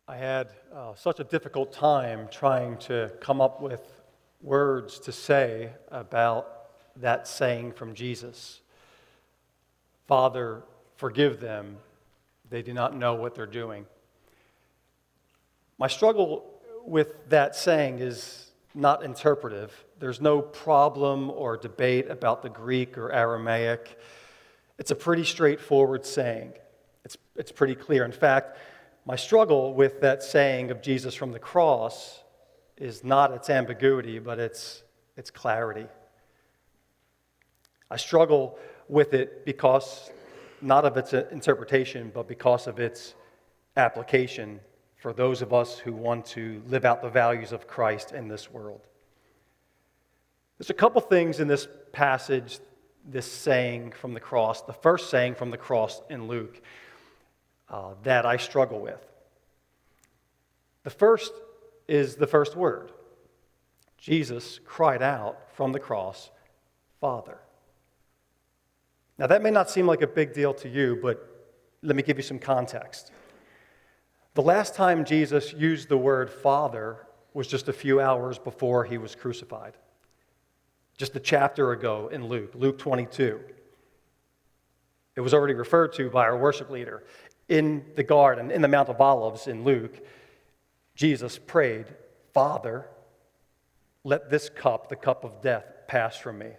I had such a difficult time trying to come up with words to say about that saying from Jesus. Father, forgive them. They do not know what they're doing. My struggle with that saying is not interpretive. There's no problem or debate about the Greek or Aramaic. It's a pretty straightforward saying. It's pretty clear. In fact, my struggle with that saying of Jesus from the cross is not its ambiguity, but its clarity. I struggle with it because, not of its interpretation, but because of its application for those of us who want to live out the values of Christ in this world. There's a couple things in this passage, this saying from the cross, the first saying from the cross in Luke, that I struggle with. The first is the first word. Jesus cried out from the cross, Father. Now that may not seem like a big deal to you, but let me give you some context. The last time Jesus used the word Father was just a few hours before he was crucified. Just a chapter ago in Luke 22. It was already referred to by our worship leader. In the garden, in the Mount of Olives in Luke, Jesus prayed, Father, let this cup, the cup of death, pass from me.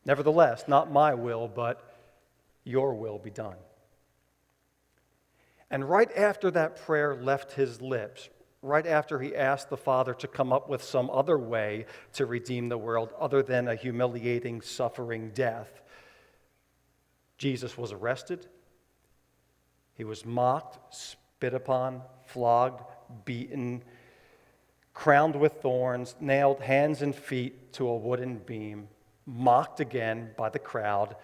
Nevertheless, not my will, but your will be done. And right after that prayer left his lips, right after he asked the Father to come up with some other way to redeem the world other than a humiliating, suffering death, Jesus was arrested. He was mocked, spit upon, flogged, beaten, crowned with thorns, nailed hands and feet to a wooden beam, mocked again by the crowd,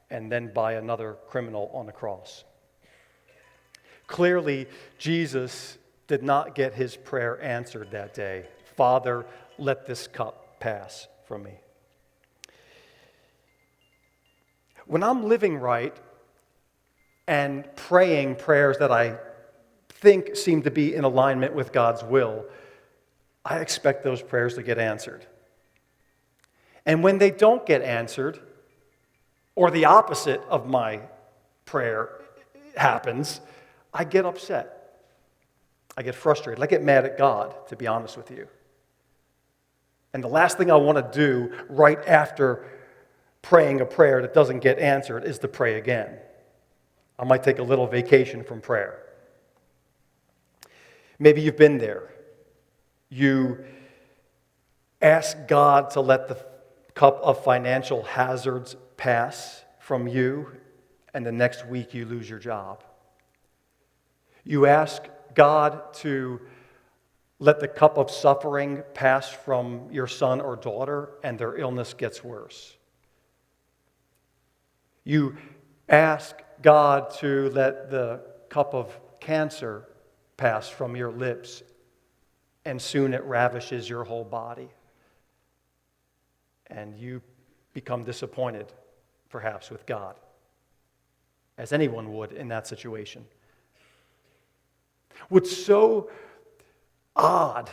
and then by another criminal on the cross. Clearly, Jesus did not get his prayer answered that day. Father, let this cup pass from me. When I'm living right and praying prayers that I think seem to be in alignment with God's will, I expect those prayers to get answered. And when they don't get answered, or the opposite of my prayer happens, I get upset. I get frustrated. I get mad at God, to be honest with you. And the last thing I want to do right after praying a prayer that doesn't get answered is to pray again. I might take a little vacation from prayer. Maybe you've been there. You ask God to let the cup of financial hazards pass from you, and the next week you lose your job. You ask God to let the cup of suffering pass from your son or daughter, and their illness gets worse. You ask God to let the cup of cancer pass from your lips, and soon it ravishes your whole body. And you become disappointed, perhaps, with God, as anyone would in that situation. What's so odd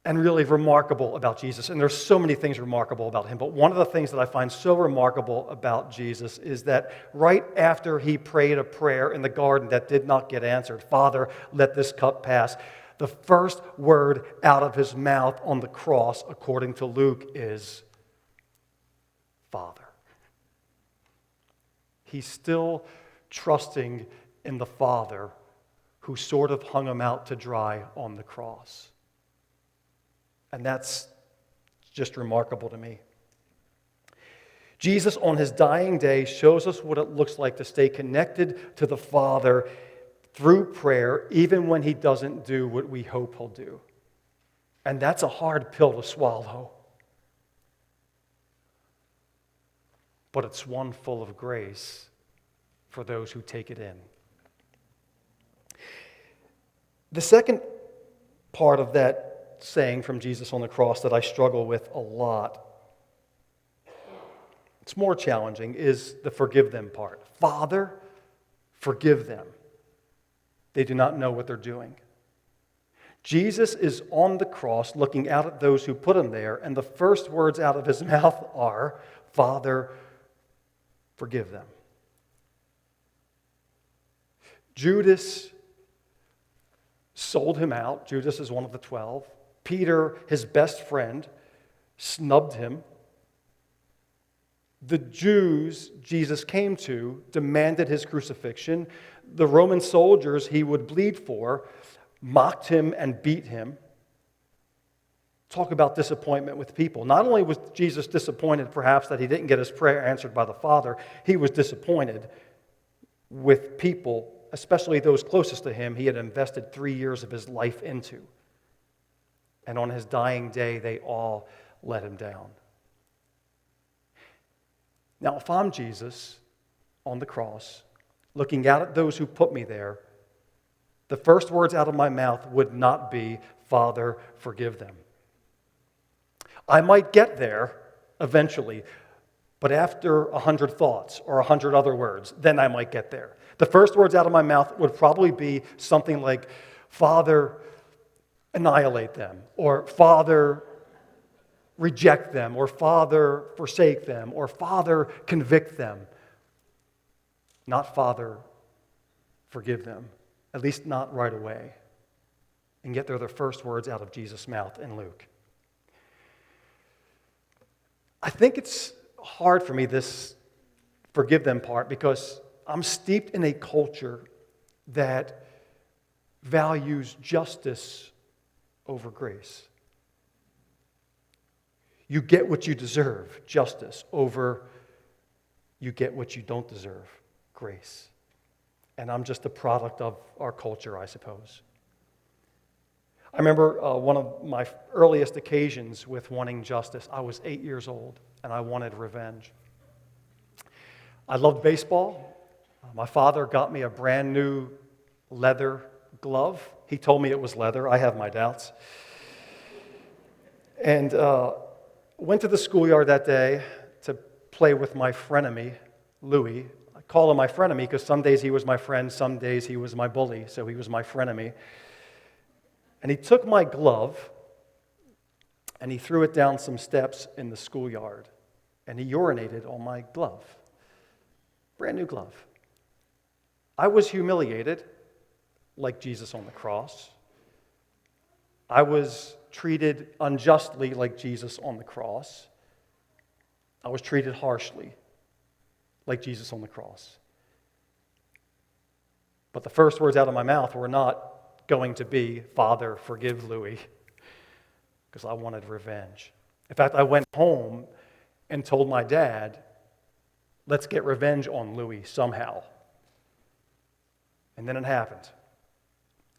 and really remarkable about Jesus, and there's so many things remarkable about him, but one of the things that I find so remarkable about Jesus is that right after he prayed a prayer in the garden that did not get answered, Father, let this cup pass, the first word out of his mouth on the cross, according to Luke, is Father. He's still trusting in the Father who sort of hung him out to dry on the cross. And that's just remarkable to me. Jesus, on his dying day, shows us what it looks like to stay connected to the Father through prayer, even when he doesn't do what we hope he'll do. And that's a hard pill to swallow. But it's one full of grace for those who take it in. The second part of that saying from Jesus on the cross that I struggle with a lot, it's more challenging, is the forgive them part. Father, forgive them. They do not know what they're doing. Jesus is on the cross looking out at those who put him there, and the first words out of his mouth are, "Father, forgive them." Judas sold him out. Judas is one of the 12. Peter, his best friend, snubbed him. The Jews Jesus came to demanded his crucifixion. The Roman soldiers he would bleed for mocked him and beat him. Talk about disappointment with people. Not only was Jesus disappointed perhaps that he didn't get his prayer answered by the Father, he was disappointed with people, especially those closest to him he had invested 3 years of his life into. And on his dying day, they all let him down. Now, if I'm Jesus on the cross, looking out at those who put me there, the first words out of my mouth would not be, "Father, forgive them." I might get there eventually, but after 100 thoughts or 100 other words, then I might get there. The first words out of my mouth would probably be something like, "Father, annihilate them," or "Father, reject them," or "Father, forsake them," or "Father, convict them." Not "Father, forgive them," at least not right away. And yet they're the first words out of Jesus' mouth in Luke. I think it's hard for me, this "forgive them" part, because I'm steeped in a culture that values justice over grace. You get what you deserve, justice, over you get what you don't deserve, grace. And I'm just a product of our culture, I suppose. I remember one of my earliest occasions with wanting justice. I was 8 years old, and I wanted revenge. I loved baseball. My father got me a brand new leather glove. He told me it was leather. I have my doubts. And went to the schoolyard that day to play with my frenemy, Louis. I call him my frenemy because some days he was my friend, some days he was my bully, so he was my frenemy. And he took my glove and he threw it down some steps in the schoolyard, and he urinated on my glove. Brand new glove. I was humiliated, like Jesus on the cross. I was treated unjustly, like Jesus on the cross. I was treated harshly, like Jesus on the cross. But the first words out of my mouth were not going to be, "Father, forgive Louis," because I wanted revenge. In fact, I went home and told my dad, "Let's get revenge on Louis somehow." And then it happened.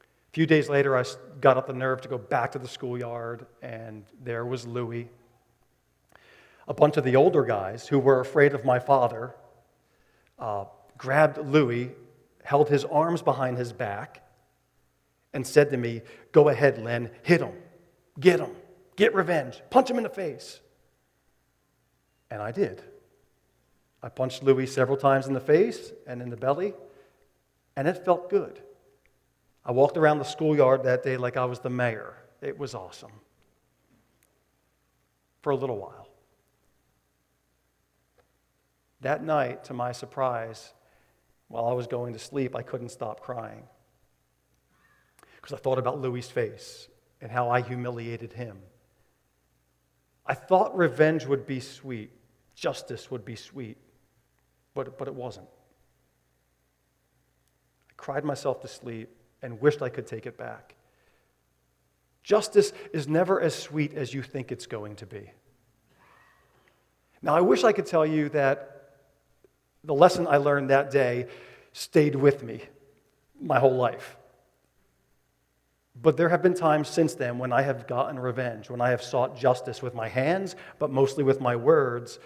A few days later, I got up the nerve to go back to the schoolyard, and there was Louis. A bunch of the older guys who were afraid of my father grabbed Louis, held his arms behind his back, and said to me, "Go ahead, Len, hit him, get revenge, punch him in the face." And I did. I punched Louis several times in the face and in the belly, and it felt good. I walked around the schoolyard that day like I was the mayor. It was awesome. For a little while. That night, to my surprise, while I was going to sleep, I couldn't stop crying. Because I thought about Louis' face and how I humiliated him. I thought revenge would be sweet, justice would be sweet, but it wasn't. I cried myself to sleep and wished I could take it back. Justice is never as sweet as you think it's going to be. Now, I wish I could tell you that the lesson I learned that day stayed with me my whole life. But there have been times since then when I have gotten revenge, when I have sought justice with my hands, but mostly with my words,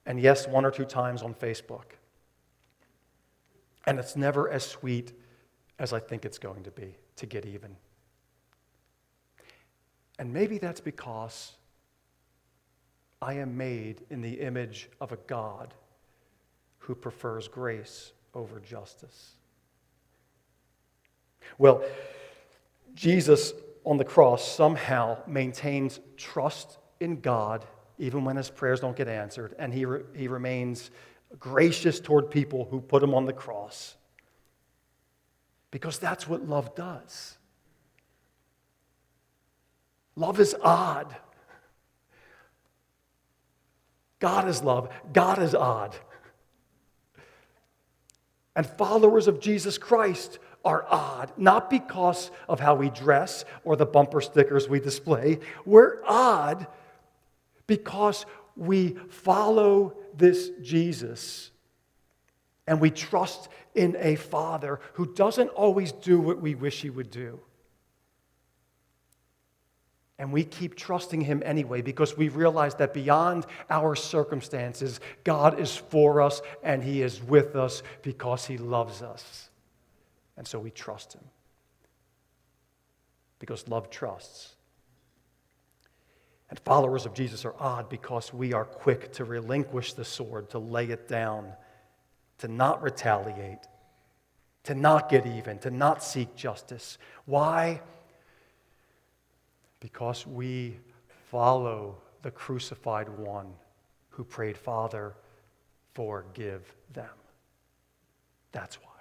and yes, 1 or 2 times on Facebook. And it's never as sweet as I think it's going to be to get even. And maybe that's because I am made in the image of a God who prefers grace over justice. Well, Jesus on the cross somehow maintains trust in God even when his prayers don't get answered, and he remains gracious toward people who put him on the cross. Because that's what love does. Love is odd. God is love. God is odd. And followers of Jesus Christ are odd, not because of how we dress or the bumper stickers we display. We're odd because we follow this Jesus and we trust in a Father who doesn't always do what we wish he would do. And we keep trusting him anyway because we realize that beyond our circumstances, God is for us and he is with us because he loves us. And so we trust him. Because love trusts. And followers of Jesus are odd because we are quick to relinquish the sword, to lay it down, to not retaliate, to not get even, to not seek justice. Why? Because we follow the crucified one who prayed, Father, forgive them. That's why.